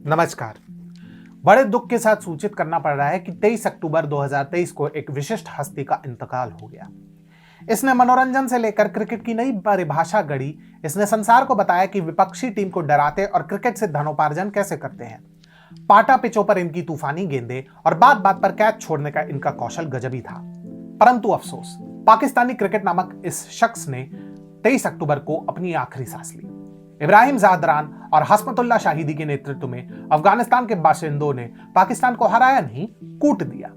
नमस्कार। बड़े दुख के साथ सूचित करना पड़ रहा है कि 23 अक्टूबर 2023 को एक विशिष्ट हस्ती का इंतकाल हो गया। इसने मनोरंजन से लेकर क्रिकेट की नई परिभाषा गढ़ी। इसने संसार को बताया कि विपक्षी टीम को डराते और क्रिकेट से धनोपार्जन कैसे करते हैं। पाटा पिचों पर इनकी तूफानी गेंदें और बात बात पर कैच छोड़ने का इनका कौशल गजबी था। परंतु अफसोस, पाकिस्तानी क्रिकेट नामक इस शख्स ने 23 अक्टूबर को अपनी आखिरी सांस ली। इब्राहिम ज़ादरान और हस्मतुल्लाह शाहिदी के नेतृत्व में अफगानिस्तान के बाशिंदों ने पाकिस्तान को हराया नहीं, कूट दिया।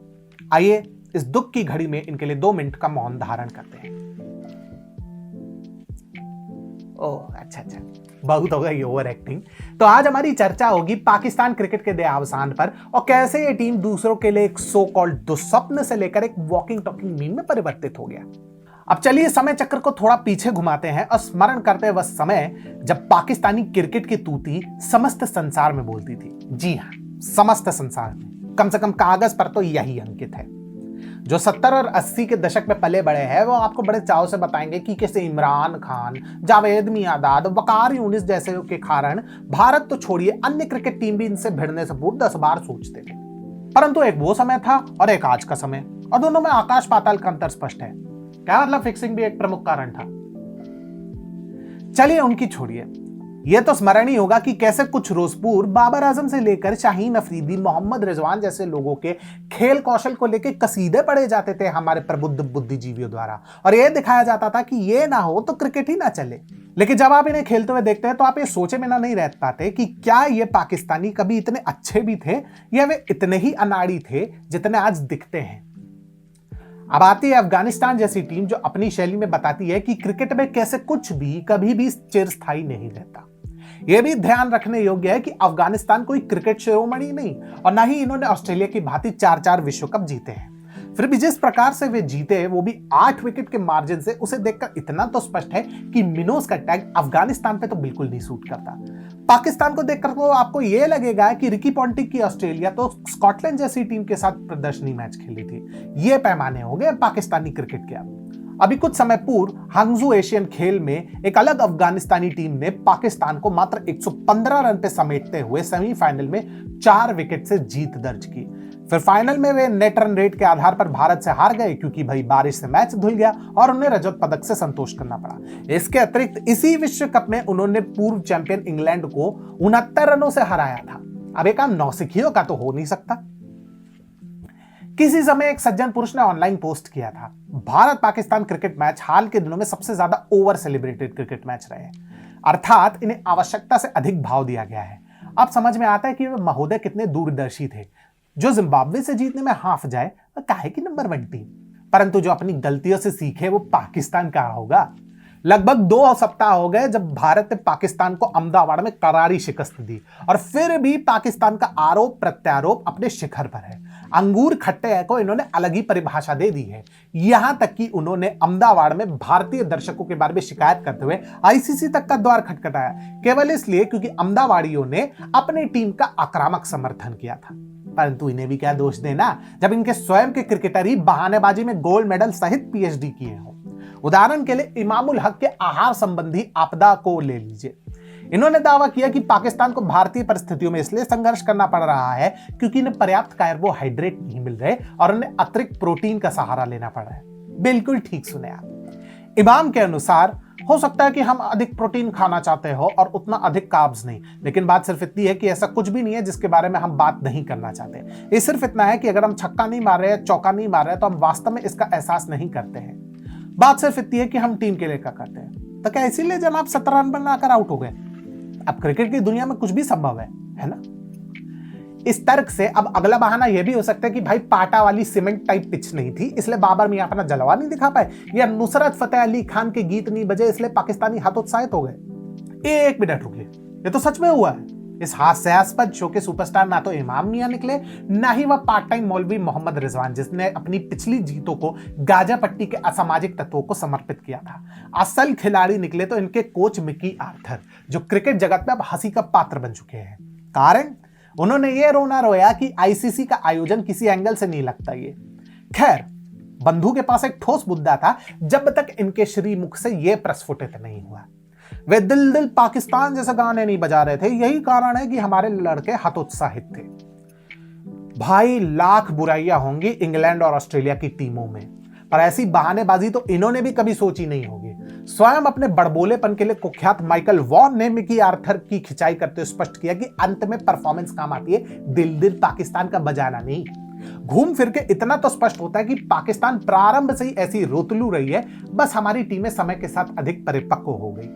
आइए इस दुख की घड़ी में इनके लिए 2 मिनट का मौन धारण करते हैं। ओह अच्छा, बहुत हो गई ओवर एक्टिंग। तो आज हमारी चर्चा होगी पाकिस्तान क्रिकेट के देहावसान पर और कैसे ये टीम दूसरों के लिए एक सो कॉल्ड दुस्वप्न से लेकर एक वॉकिंग टॉकिंग मीम में परिवर्तित हो गया। अब चलिए समय चक्र को थोड़ा पीछे घुमाते हैं और स्मरण करते हैं वह समय जब पाकिस्तानी क्रिकेट की तूती समस्त संसार में बोलती थी। जी हाँ, समस्त संसार में, कम से कम कागज पर तो यही अंकित है। जो 70 और 80 के दशक में पले बड़े हैं वो आपको बड़े चाव से बताएंगे कि कैसे इमरान खान, जावेद मियांदाद, वकार यूनिस जैसे के कारण भारत तो छोड़िए अन्य क्रिकेट टीम भी इनसे भिड़ने से पूर्व 10 बार सोचते थे। परंतु एक वो समय था और एक आज का समय, और दोनों में आकाश पाताल का अंतर स्पष्ट है। क्या मतलब, फिक्सिंग भी एक प्रमुख कारण था। चलिए उनकी छोड़िए, यह तो स्मरण ही होगा कि कैसे कुछ रोज पूर्व बाबर आजम से लेकर शाहीन अफरीदी, मोहम्मद रिजवान जैसे लोगों के खेल कौशल को लेकर कसीदे पढ़े जाते थे हमारे प्रबुद्ध बुद्धिजीवियों द्वारा, और यह दिखाया जाता था कि ये ना हो तो क्रिकेट ही ना चले। लेकिन जब आप इन्हें खेलते हुए देखते हैं तो आप ये सोचे बिना नहीं रह पाते कि क्या ये पाकिस्तानी कभी इतने अच्छे भी थे या वे इतने ही अनाड़ी थे जितने आज दिखते हैं। अब आती है अफगानिस्तान जैसी टीम जो अपनी शैली में बताती है कि क्रिकेट में कैसे कुछ भी कभी भी चिरस्थायी नहीं रहता। यह भी ध्यान रखने योग्य है कि अफगानिस्तान कोई क्रिकेट शिरोमणि नहीं और ना ही इन्होंने ऑस्ट्रेलिया की भांति 4-4 विश्व कप जीते हैं। फिर भी जिस प्रकार से वे जीते वो भी 8 विकेट के मार्जिन से, उसे देखकर इतना तो स्पष्ट है कि मिनोज का टैग अफगानिस्तान पे तो बिल्कुल नहीं सूट करता। पाकिस्तान को देखकर तो आपको यह लगेगा कि रिकी पॉन्टिंग की ऑस्ट्रेलिया तो स्कॉटलैंड जैसी टीम के साथ प्रदर्शनी मैच खेली थी। ये पैमाने हो गए पाकिस्तानी क्रिकेट के। अभी कुछ समय पूर्व हांगझू एशियन खेल में एक अलग अफगानिस्तानी टीम ने पाकिस्तान को मात्र 115 रन पे समेटते हुए सेमीफाइनल में 4 विकेट से जीत दर्ज की। फिर फाइनल में वे नेट रन रेट के आधार पर भारत से हार गए क्योंकि भाई बारिश से मैच धुल गया और उन्हें रजत पदक से संतोष करना पड़ा। इसके अतिरिक्त इसी विश्व कप में उन्होंने पूर्व चैंपियन इंग्लैंड को 69 रनों से हराया था। अब एक काम नौसिखियों का तो हो नहीं सकता। किसी समय एक सज्जन पुरुष ने ऑनलाइन पोस्ट किया था, भारत पाकिस्तान क्रिकेट मैच हाल के दिनों में सबसे ज्यादा ओवर सेलिब्रेटेड क्रिकेट मैच रहे, अर्थात इन्हें आवश्यकता से अधिक भाव दिया गया है। अब समझ में आता है कि वे महोदय कितने दूरदर्शी थे। जो जिम्बाब्वे से जीतने में हाफ जाए वह काहे की नंबर 1 टीम, परंतु जो अपनी गलतियों से सीखे वो पाकिस्तान का होगा। लगभग 2 सप्ताह हो गए जब भारत ने पाकिस्तान को अहमदाबाद में करारी शिकस्त दी और फिर भी पाकिस्तान का आरोप प्रत्यारोप अपने शिखर पर है। अंगूर खट्टे हैं को इन्होंने अलग ही परिभाषा दे दी है। यहां तक कि उन्होंने अहमदाबाद में भारतीय दर्शकों के बारे में शिकायत करते हुए आईसीसी तक का द्वार खटखटाया, केवल इसलिए क्योंकि अहमदाबादियों ने अपनी टीम का आक्रामक समर्थन किया था। परंतु इन्हें भी क्या दोष देना जब इनके स्वयं के क्रिकेटर ही बहानेबाजी में गोल्ड मेडल सहित पीएचडी किए हों। उदाहरण के लिए इमामुल हक के आहार संबंधी आपदा को ले लीजिए। इन्होंने दावा किया कि पाकिस्तान को भारतीय परिस्थितियों में इसलिए संघर्ष करना पड़ रहा है क्योंकि इन्हें पर्याप्त कार्बोहाइड्रेट नहीं मिल रहे और उन्हें अतिरिक्त प्रोटीन का सहारा लेना पड़ रहा है। बिल्कुल ठीक सुने आप। इमाम के अनुसार हो सकता है कि हम अधिक प्रोटीन खाना चाहते हो और उतना अधिक कार्ब्स नहीं, लेकिन बात सिर्फ इतनी है कि ऐसा कुछ भी नहीं है जिसके बारे में हम बात नहीं करना चाहते। ये सिर्फ इतना है कि अगर हम छक्का नहीं मार रहे हैं, चौका नहीं मार रहे हैं, तो हम वास्तव में इसका एहसास नहीं करते हैं। बात सिर्फ इतनी है कि हम टीम के लिए क्या करते हैं। तो क्या इसीलिए जनाब 17 रन बनाकर आउट हो गए? अब क्रिकेट की दुनिया में कुछ भी संभव है ना। इस तर्क से अब अगला बहाना यह भी हो सकता है कि भाई पाटा वाली सीमेंट टाइप पिच नहीं थी इसलिए बाबर मियां अपना जलवा नहीं दिखा पाए, या नुसरत फतेह अली खान के गीत नहीं बजे इसलिए पाकिस्तानी हतोत्साहित हो गए। 1 मिनट रुकिए, ये तो सच में हुआ है। इस हास्यास्पद शो के सुपरस्टार ना तो इमाम मियां निकले, ना ही वह पार्ट टाइम मौलवी मोहम्मद रिजवान जिसने अपनी पिछली जीतों को गाजा पट्टी के असामाजिक तत्वों को समर्पित किया था। असल खिलाड़ी निकले तो इनके कोच मिकी आर्थर, जो क्रिकेट जगत में अब हंसी का पात्र बन चुके हैं। कारण, उन्होंने ये रोना रोया कि आईसीसी का आयोजन किसी एंगल से नहीं लगता। ये खैर, बंधु के पास एक ठोस मुद्दा था जब तक इनके श्रीमुख से यह प्रस्फुटित नहीं हुआ। वे दिल दिल पाकिस्तान जैसे गाने नहीं बजा रहे थे। यही कारण है कि हमारे लड़के हतोत्साहित थे। भाई लाख बुराइयां होंगी इंग्लैंड और ऑस्ट्रेलिया की टीमों में, पर ऐसी बहानेबाजी तो इन्होंने भी कभी सोची नहीं होगी। स्वयं अपने बड़बोलेपन के लिए कुख्यात माइकल वॉन ने मिकी आर्थर की खिंचाई करते हुए स्पष्ट किया कि अंत में परफॉर्मेंस काम आती है, दिल दिल पाकिस्तान का बजाना नहीं। घूम फिर के इतना तो स्पष्ट होता है कि पाकिस्तान प्रारंभ से ही ऐसी रोतलू रही है, बस हमारी टीमें समय के साथ अधिक परिपक्व हो गई।